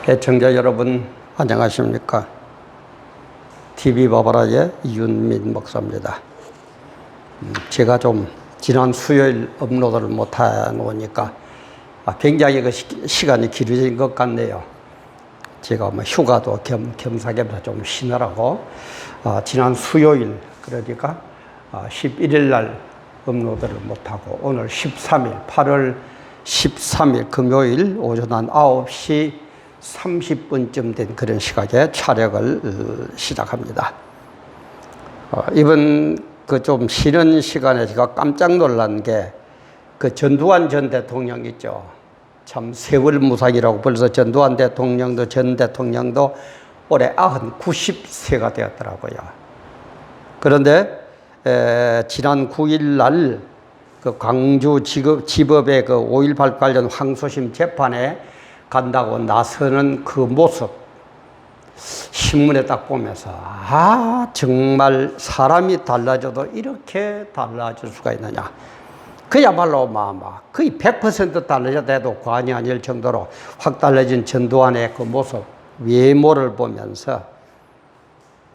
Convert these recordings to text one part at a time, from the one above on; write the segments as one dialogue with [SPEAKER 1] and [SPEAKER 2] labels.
[SPEAKER 1] 애청자 여러분 안녕하십니까? TV바바라의 이윤민 목사입니다. 제가 좀 지난 수요일 업로드를 못해 놓으니까 굉장히 시간이 길어진 것 같네요. 제가 휴가도 겸사겸사 좀 쉬느라고 지난 수요일, 그러니까 11일 날 업로드를 못하고 오늘 13일, 8월 13일 금요일 오전 한 9시 30분쯤 된 그런 시각에 촬영을 시작합니다. 이번 좀 쉬는 시간에 제가 깜짝 놀란 게 전두환 전 대통령 있죠. 참 세월 무삭이라고 벌써 전두환 대통령도 전 대통령도 올해 90세가 되었더라고요. 그런데 지난 9일 날 광주 지법의 5.18 관련 항소심 재판에 간다고 나서는 그 모습, 신문에 딱 보면서 정말 사람이 달라져도 이렇게 달라질 수가 있느냐. 그야말로 거의 100% 달라져도 해도 과언이 아닐 정도로 확 달라진 전두환의 그 모습, 외모를 보면서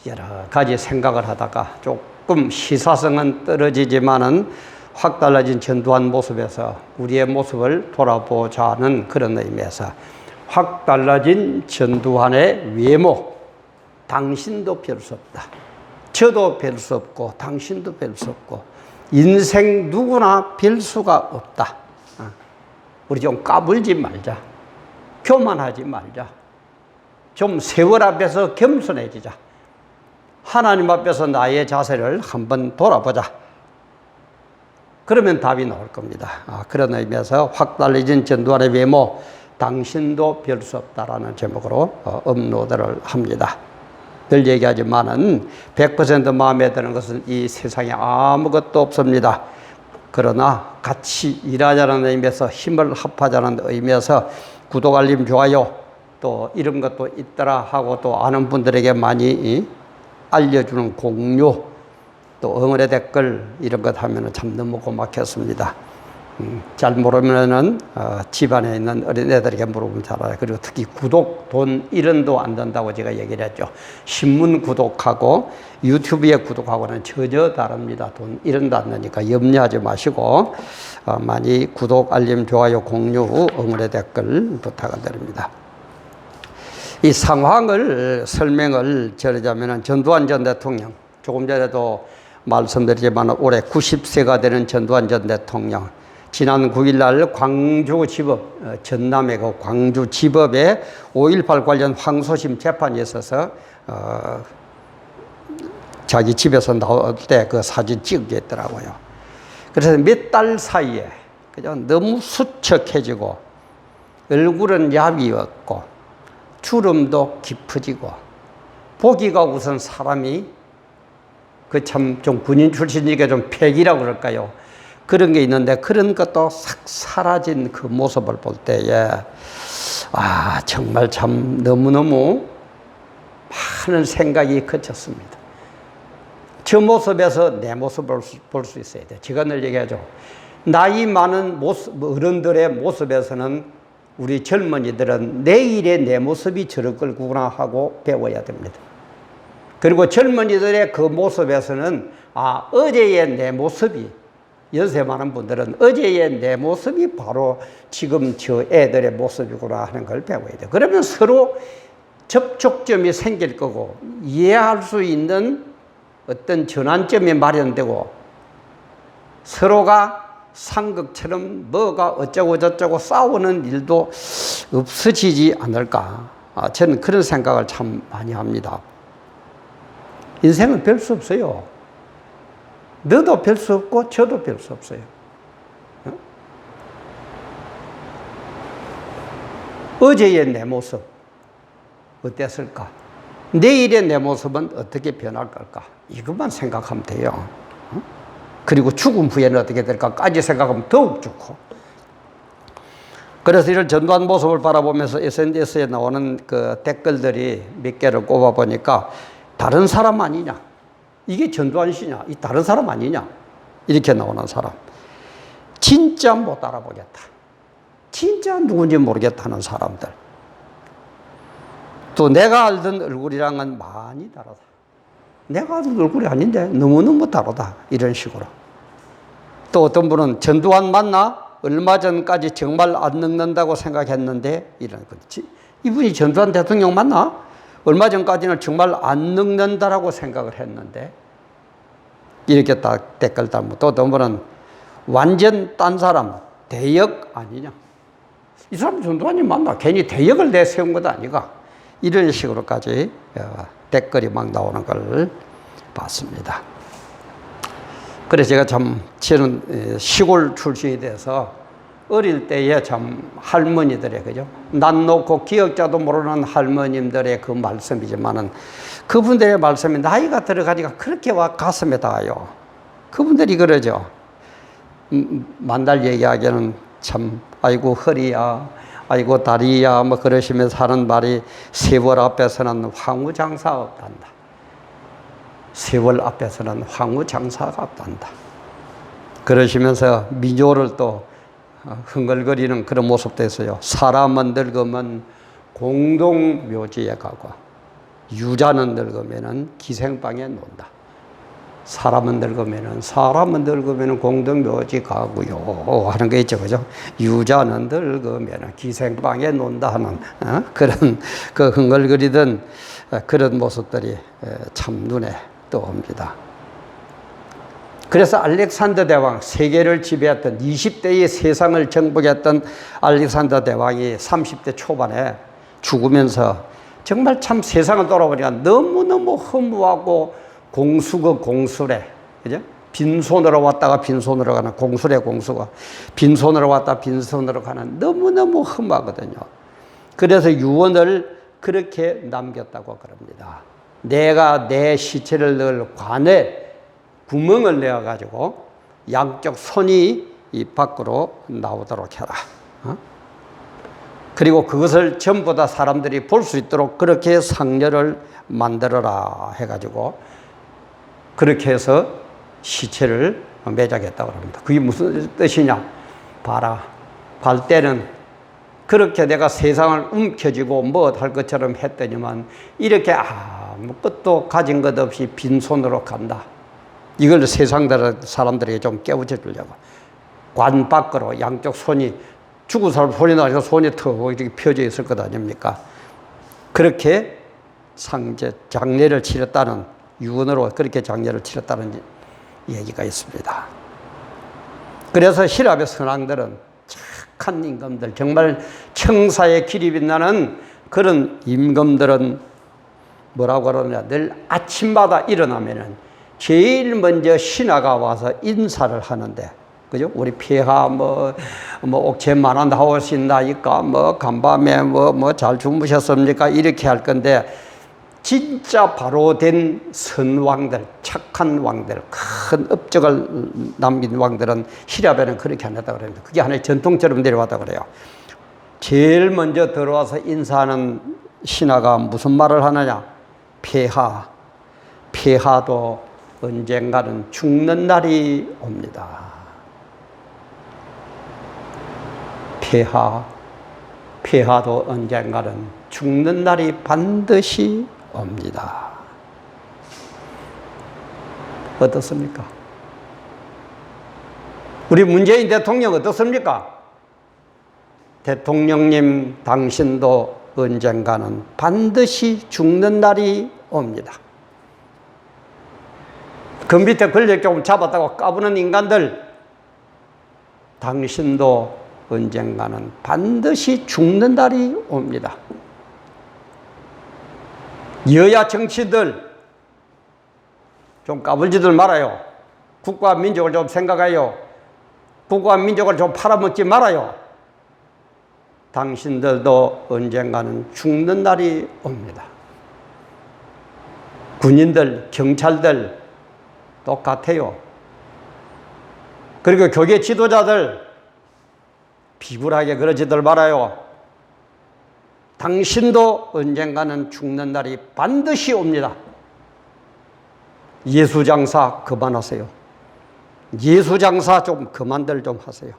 [SPEAKER 1] 여러 가지 생각을 하다가 조금 시사성은 떨어지지만은 확 달라진 전두환 모습에서 우리의 모습을 돌아보자는 그런 의미에서 확 달라진 전두환의 외모, 당신도 별 수 없다. 저도 별 수 없고 당신도 별 수 없고 인생 누구나 별 수가 없다. 우리 좀 까불지 말자. 교만하지 말자. 좀 세월 앞에서 겸손해지자. 하나님 앞에서 나의 자세를 한번 돌아보자. 그러면 답이 나올 겁니다. 그런 의미에서 확 달라진 전두환의 외모, 당신도 별 수 없다라는 제목으로 업로드를 합니다. 늘 얘기하지만은 100% 마음에 드는 것은 이 세상에 아무것도 없습니다. 그러나 같이 일하자는 의미에서 힘을 합하자는 의미에서 구독, 알림, 좋아요 또 이런 것도 있더라 하고 또 아는 분들에게 많이 알려주는 공유 또 응원의 댓글 이런 것 하면은 참 너무 고맙겠습니다. 잘 모르면은 집안에 있는 어린애들에게 물어보면 잘 알아요. 그리고 특히 구독, 돈 1원도 안 든다고 제가 얘기를 했죠. 신문 구독하고 유튜브에 구독하고는 전혀 다릅니다. 돈 1원도 안 드니까 염려하지 마시고 많이 구독, 알림, 좋아요, 공유, 응원의 댓글 부탁을 드립니다. 이 상황을 설명을 드리자면은 전두환 전 대통령, 조금 전에도 말씀드리지만 올해 90세가 되는 전두환 전 대통령, 지난 9일 날 광주지법, 전남의 광주지법에 5.18 관련 항소심 재판이 있어서 자기 집에서 나올 때 그 사진 찍게 했더라고요. 그래서 몇 달 사이에 그냥 너무 수척해지고 얼굴은 야위었고 주름도 깊어지고 보기가 우선 사람이 참 좀 군인 출신이니까 좀 패기라고 그럴까요? 그런 게 있는데 그런 것도 싹 사라진 그 모습을 볼 때에 정말 참 너무너무 많은 생각이 거쳤습니다. 저 모습에서 내 모습을 볼 수 있어야 돼. 제가 늘 얘기하죠. 나이 많은 어른들의 모습에서는 우리 젊은이들은 내일의 내 모습이 저럴 거구나 하고 배워야 됩니다. 그리고 젊은이들의 그 모습에서는 어제의 내 모습이, 연세 많은 분들은 어제의 내 모습이 바로 지금 저 애들의 모습이구나 하는 걸 배워야 돼요. 그러면 서로 접촉점이 생길 거고 이해할 수 있는 어떤 전환점이 마련되고 서로가 상극처럼 뭐가 어쩌고 저쩌고 싸우는 일도 없어지지 않을까. 저는 그런 생각을 참 많이 합니다. 인생은 별 수 없어요. 너도 별 수 없고 저도 별 수 없어요. 어제의 내 모습 어땠을까? 내일의 내 모습은 어떻게 변할 걸까? 이것만 생각하면 돼요. 그리고 죽음 후에는 어떻게 될까까지 생각하면 더욱 좋고. 그래서 이런 전두환 모습을 바라보면서 SNS에 나오는 그 댓글들이 몇 개를 꼽아보니까 다른 사람 아니냐? 이게 전두환 씨냐? 이 다른 사람 아니냐? 이렇게 나오는 사람. 진짜 못 알아보겠다. 진짜 누군지 모르겠다는 사람들. 또 내가 알던 얼굴이랑은 많이 다르다. 내가 알던 얼굴이 아닌데 너무너무 다르다. 이런 식으로. 또 어떤 분은 전두환 맞나? 얼마 전까지 정말 안 늙는다고 생각했는데 이런 거지. 이분이 전두환 대통령 맞나? 얼마 전까지는 정말 안 늙는다라고 생각을 했는데 이렇게 딱 댓글 달고 또 어떤 분은 완전 딴 사람 대역 아니냐? 이 사람 전두환이 맞나? 괜히 대역을 내세운 것도 아니가? 이런 식으로까지 댓글이 막 나오는 걸 봤습니다. 그래서 제가 참 저는 시골 출신이 돼서 어릴 때에 참 할머니들의 그죠? 난 놓고 기억자도 모르는 할머님들의 그 말씀이지만은 그분들의 말씀이 나이가 들어가니까 그렇게 와 가슴에 닿아요. 그분들이 그러죠. 만날 얘기하기에는 참 아이고 허리야, 아이고 다리야 뭐 그러시면서 하는 말이 세월 앞에서는 황후장사 없단다. 세월 앞에서는 황후장사가 없단다. 그러시면서 미조를 또 흥얼거리는 그런 모습도 있어요. 사람은 늙으면 공동묘지에 가고 유자는 늙으면 기생방에 논다. 사람은 늙으면 공동묘지 가고요 하는 거 있죠, 그죠? 유자는 늙으면 기생방에 논다 하는 그런 그 흥얼거리던 그런 모습들이 참 눈에 떠옵니다. 그래서 알렉산더 대왕, 세계를 지배했던 20대의 세상을 정복했던 알렉산더 대왕이 30대 초반에 죽으면서 정말 참 세상을 돌아보니까 너무너무 허무하고 공수고 공수래, 그죠? 빈손으로 왔다가 빈손으로 가는 공수래 공수가 빈손으로 왔다 빈손으로 가는 너무너무 험하거든요. 그래서 유언을 그렇게 남겼다고 그럽니다. 내가 내 시체를 넣을 관에 구멍을 내어가지고 양쪽 손이 이 밖으로 나오도록 해라. 그리고 그것을 전부 다 사람들이 볼 수 있도록 그렇게 상료를 만들어라 해가지고 그렇게 해서 시체를 매장했다고 합니다. 그게 무슨 뜻이냐? 봐라. 갈 때는 그렇게 내가 세상을 움켜쥐고 뭐 할 것처럼 했더니만 이렇게 아무것도 가진 것 없이 빈손으로 간다. 이걸 세상 사람들에게 좀 깨우쳐 주려고. 관 밖으로 양쪽 손이 죽은 사람 손이 나니까 손이 턱 이렇게 펴져 있을 것 아닙니까? 그렇게 장례를 치렀다는 유언으로 그렇게 장례를 치렀다는 얘기가 있습니다. 그래서 힐압의 선왕들은 착한 임금들, 정말 청사의 길이 빛나는 그런 임금들은 뭐라고 그러냐? 늘 아침마다 일어나면은 제일 먼저 신하가 와서 인사를 하는데, 그죠? 우리 폐하 옥체만한 나오신다니까, 간밤에 잘 주무셨습니까? 이렇게 할 건데, 진짜 바로 된 선왕들, 착한 왕들, 큰 업적을 남긴 왕들은 힐압에는 그렇게 안 했다고 그럽니다. 그게 하나의 전통처럼 내려왔다고 그래요. 제일 먼저 들어와서 인사하는 신하가 무슨 말을 하느냐? 폐하도 언젠가는 죽는 날이 옵니다. 폐하도 언젠가는 죽는 날이 반드시 옵니다. 어떻습니까? 우리 문재인 대통령 어떻습니까? 대통령님, 당신도 언젠가는 반드시 죽는 날이 옵니다. 그 밑에 권력 조금 잡았다고 까부는 인간들, 당신도 언젠가는 반드시 죽는 날이 옵니다. 여야 정치들 좀 까불지들 말아요. 국가 민족을 좀 생각해요. 국가 민족을 좀 팔아먹지 말아요. 당신들도 언젠가는 죽는 날이 옵니다. 군인들, 경찰들 똑같아요. 그리고 교계 지도자들 비굴하게 그러지들 말아요. 당신도 언젠가는 죽는 날이 반드시 옵니다. 예수장사 그만하세요. 예수장사 좀 그만들 좀 하세요.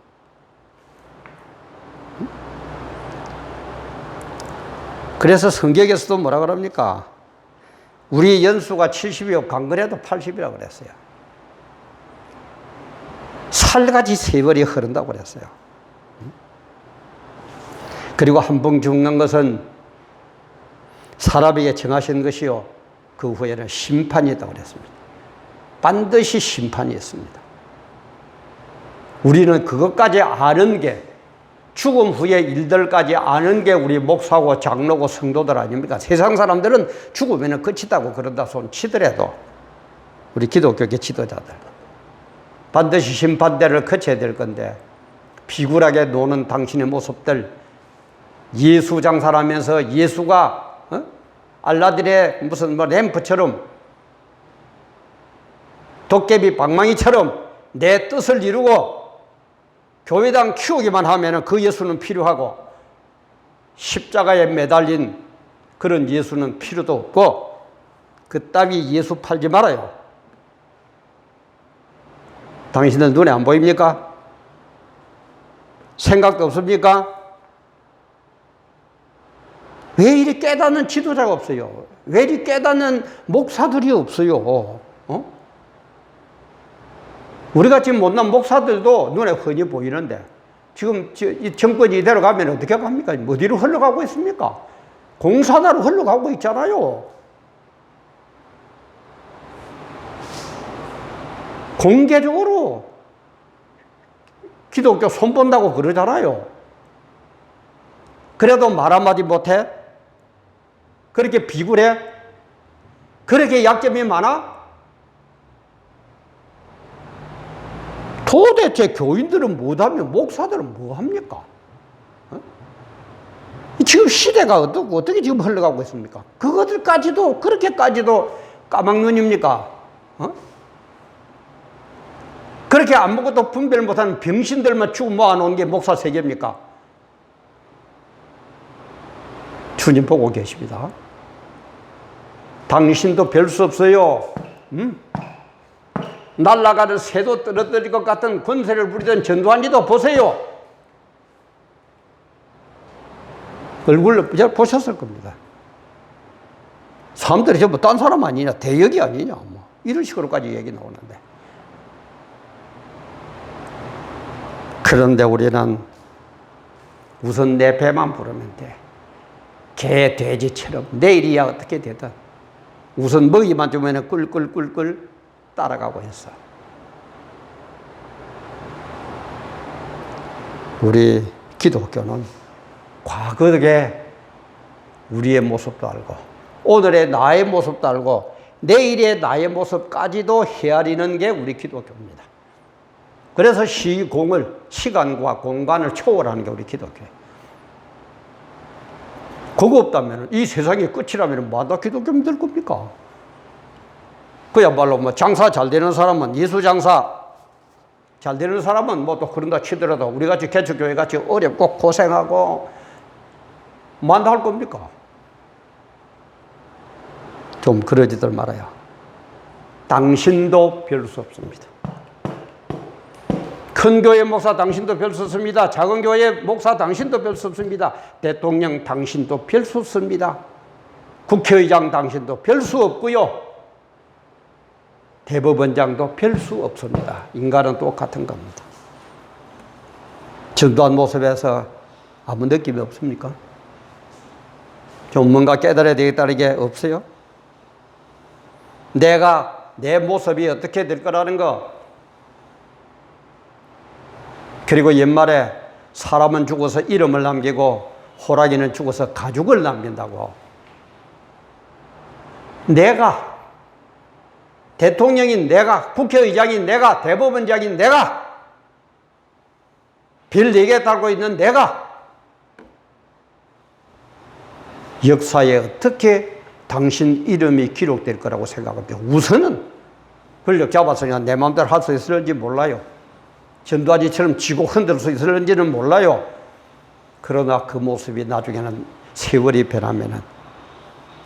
[SPEAKER 1] 그래서 성경에서도 뭐라 그럽니까? 우리 연수가 70이요 강건해도 80이라고 그랬어요. 살같이 세월이 흐른다고 그랬어요. 그리고 한 번 죽는 것은 사람에게 정하신 것이요 그 후에는 심판이 있다고 그랬습니다. 반드시 심판이 있습니다. 우리는 그것까지 아는 게, 죽음 후의 일들까지 아는 게 우리 목사고 장로고 성도들 아닙니까? 세상 사람들은 죽으면 끝이다고 그런다 손 치더라도 우리 기독교계 지도자들 반드시 심판대를 거쳐야 될 건데, 비굴하게 노는 당신의 모습들, 예수 장사라면서 예수가 알라딜의 무슨 램프처럼 도깨비 방망이처럼 내 뜻을 이루고 교회당 키우기만 하면 그 예수는 필요하고, 십자가에 매달린 그런 예수는 필요도 없고, 그 따위 예수 팔지 말아요. 당신들 눈에 안 보입니까? 생각도 없습니까? 왜 이리 깨닫는 지도자가 없어요? 왜 이리 깨닫는 목사들이 없어요? 우리가 지금 못난 목사들도 눈에 훤히 보이는데, 지금 이 정권이 이대로 가면 어떻게 갑니까? 어디로 흘러가고 있습니까? 공산화로 흘러가고 있잖아요. 공개적으로 기독교 손본다고 그러잖아요. 그래도 말 한마디 못해? 그렇게 비굴해? 그렇게 약점이 많아? 도대체 교인들은 못하면 목사들은 뭐합니까? 지금 시대가 어떻게 지금 흘러가고 있습니까? 그것들까지도, 그렇게까지도 까막눈입니까? 그렇게 아무것도 분별 못하는 병신들만 쭉 모아놓은 게 목사 세계입니까? 주님 보고 계십니다. 당신도 별 수 없어요. 날아가는 새도 떨어뜨릴 것 같은 권세를 부리던 전두환이도 보세요. 얼굴로 보셨을 겁니다. 사람들이 전부 딴 사람 아니냐, 대역이 아니냐, 뭐 이런 식으로까지 얘기 나오는데, 그런데 우리는 우선 내 배만 부르면 돼. 개, 돼지처럼 내일이야 어떻게 되든 우선 먹이만 주면 꿀꿀꿀꿀 따라가고 있어. 우리 기독교는 과거에 우리의 모습도 알고, 오늘의 나의 모습도 알고, 내일의 나의 모습까지도 헤아리는 게 우리 기독교입니다. 그래서 시간과 공간을 초월하는 게 우리 기독교예요. 그거 없다면, 이 세상의 끝이라면 뭐하다 기독교 믿을 겁니까? 그야말로 뭐 장사 잘 되는 사람은, 예수 장사 잘 되는 사람은 뭐 또 그런다 치더라도 우리 같이 개척교회 같이 어렵고 고생하고 뭐한다 할 겁니까? 좀 그러지들 말아요. 당신도 별 수 없습니다. 큰 교회 목사 당신도 별 수 없습니다. 작은 교회 목사 당신도 별 수 없습니다. 대통령 당신도 별 수 없습니다. 국회의장 당신도 별 수 없고요. 대법원장도 별 수 없습니다. 인간은 똑같은 겁니다. 전두환 모습에서 아무 느낌이 없습니까? 좀 뭔가 깨달아야 되겠다는 게 없어요? 내 모습이 어떻게 될 거라는 거. 그리고 옛말에 사람은 죽어서 이름을 남기고 호랑이는 죽어서 가죽을 남긴다고. 내가 대통령인 내가, 국회의장인 내가, 대법원장인 내가, 별 4개 달고 있는 내가 역사에 어떻게 당신 이름이 기록될 거라고 생각합니다. 우선은 권력 잡아서 그냥 내 마음대로 할 수 있을지 몰라요. 전두환이처럼 지고 흔들 수 있을지는 몰라요. 그러나 그 모습이 나중에는 세월이 변하면은,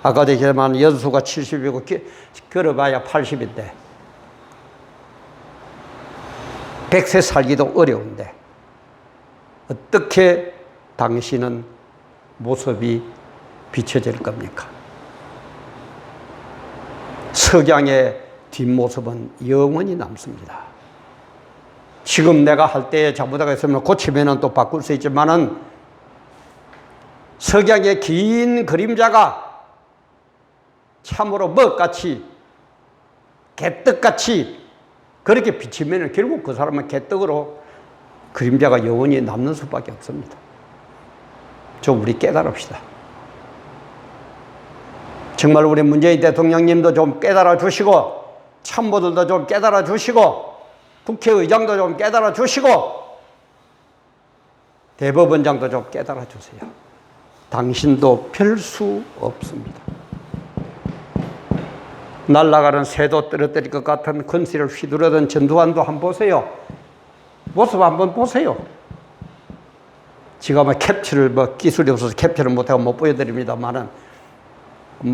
[SPEAKER 1] 아까도 얘기했지만 연수가 70이고 걸어봐야 80인데 100세 살기도 어려운데 어떻게 당신은 모습이 비춰질 겁니까? 석양의 뒷모습은 영원히 남습니다. 지금 내가 할 때에 잘못하고 있으면 고치면 또 바꿀 수 있지만은 석양의 긴 그림자가 참으로 먹같이 개떡같이 그렇게 비치면 결국 그 사람은 개떡으로 그림자가 영원히 남는 수밖에 없습니다. 좀 우리 깨달읍시다. 정말 우리 문재인 대통령님도 좀 깨달아 주시고 참모들도 좀 깨달아 주시고 국회의장도 좀 깨달아 주시고 대법원장도 좀 깨달아 주세요. 당신도 별 수 없습니다. 날아가는 새도 떨어뜨릴 것 같은 건실을 휘두르던 전두환도 한번 보세요. 모습 한번 보세요. 지금 캡처를 기술이 없어서 캡처를 못하고 못 보여드립니다만은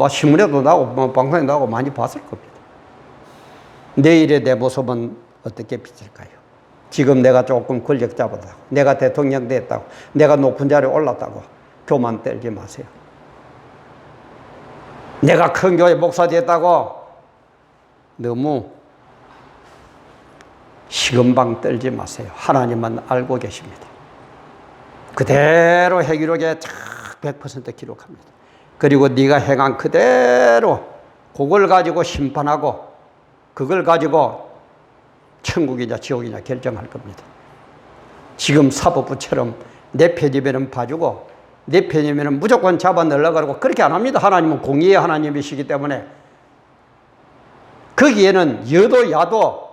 [SPEAKER 1] 신문에도 나오고 방송에 나오고 많이 봤을 겁니다. 내일의 내 모습은 어떻게 비칠까요? 지금 내가 조금 권력 잡았다고, 내가 대통령 됐다고, 내가 높은 자리에 올랐다고 교만 떨지 마세요. 내가 큰 교회 목사 됐다고 너무 시금방 떨지 마세요. 하나님만 알고 계십니다. 그대로 행위록에 100% 기록합니다. 그리고 네가 행한 그대로 그걸 가지고 심판하고 그걸 가지고 천국이냐 지옥이냐 결정할 겁니다. 지금 사법부처럼 내 편이면 봐주고 내 편이면 무조건 잡아 넣으려고 그렇게 안 합니다. 하나님은 공의의 하나님이시기 때문에 거기에는 여도 야도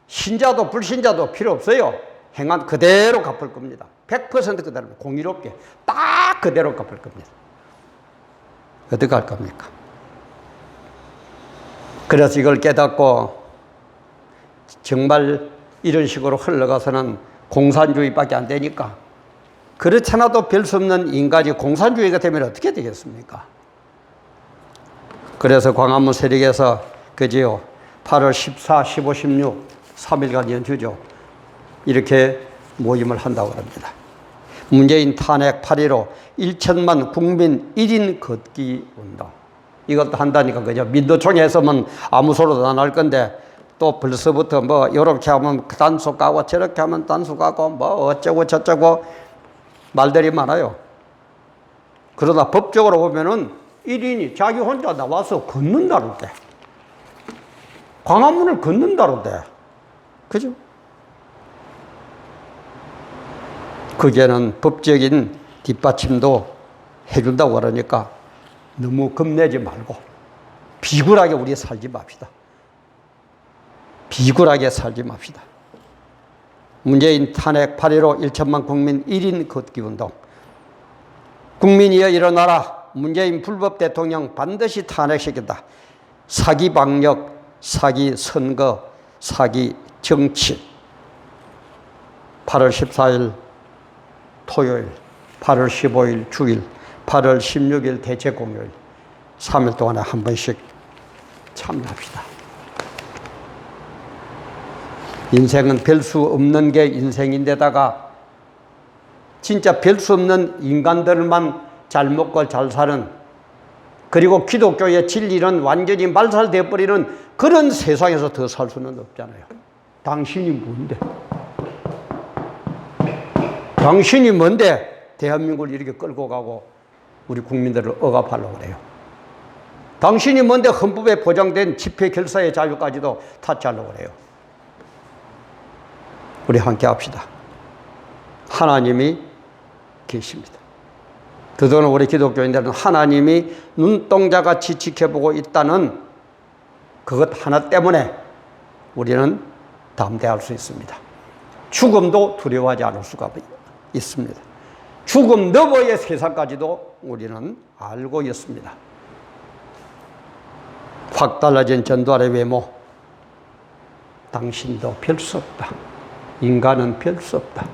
[SPEAKER 1] 신자도 불신자도 필요 없어요. 행한 그대로 갚을 겁니다. 100% 그대로 공의롭게 딱 그대로 갚을 겁니다. 어떻게 할 겁니까? 그래서 이걸 깨닫고 정말 이런 식으로 흘러가서는 공산주의밖에 안 되니까 그렇잖아도 별 수 없는 인간이 공산주의가 되면 어떻게 되겠습니까? 그래서 광화문 세력에서 그지요 8월 14, 15, 16 3일간 연휴죠. 이렇게 모임을 한다고 합니다. 문재인 탄핵 8.15 1천만 국민 1인 걷기 운동. 이것도 한다니까 그죠. 민노총에서는 아무 소리도 안 할 건데 또 벌써부터 뭐 이렇게 하면 단수 까고 저렇게 하면 단수 까고 뭐 어쩌고 저쩌고 말들이 많아요. 그러다 법적으로 보면은 1인이 자기 혼자 나와서 걷는다는데 광화문을 걷는다는데 그죠? 그게는 법적인 뒷받침도 해준다고 그러니까 너무 겁내지 말고 비굴하게 우리 살지 맙시다. 비굴하게 살지 맙시다. 문재인 탄핵 8.15 1천만 국민 1인 걷기 운동. 국민이여 일어나라. 문재인 불법 대통령 반드시 탄핵시킨다. 사기 방역, 사기 선거, 사기 정치. 8월 14일 토요일, 8월 15일 주일, 8월 16일 대체 공휴일 3일 동안에 한 번씩 참여합시다. 인생은 별 수 없는 게 인생인데다가 진짜 별 수 없는 인간들만 잘 먹고 잘 사는 그리고 기독교의 진리는 완전히 말살되어 버리는 그런 세상에서 더 살 수는 없잖아요. 당신이 뭔데? 당신이 뭔데 대한민국을 이렇게 끌고 가고 우리 국민들을 억압하려고 그래요. 당신이 뭔데 헌법에 보장된 집회 결사의 자유까지도 타치하려고 그래요. 우리 함께 합시다. 하나님이 계십니다. 더더는 우리 기독교인들은 하나님이 눈동자같이 지켜보고 있다는 그것 하나 때문에 우리는 담대할 수 있습니다. 죽음도 두려워하지 않을 수가 있습니다. 죽음 너머의 세상까지도 우리는 알고 있습니다. 확 달라진 전두환의 외모. 당신도 별 수 없다. 인간은 별 수 없다.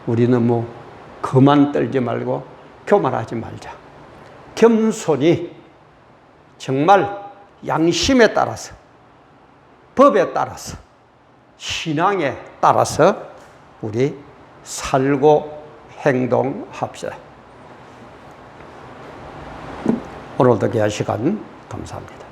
[SPEAKER 1] 우리는 뭐 그만 떨지 말고 교만하지 말자. 겸손히 정말 양심에 따라서 법에 따라서 신앙에 따라서 우리 살고 행동합시다. 오늘도 귀한 시간 감사합니다.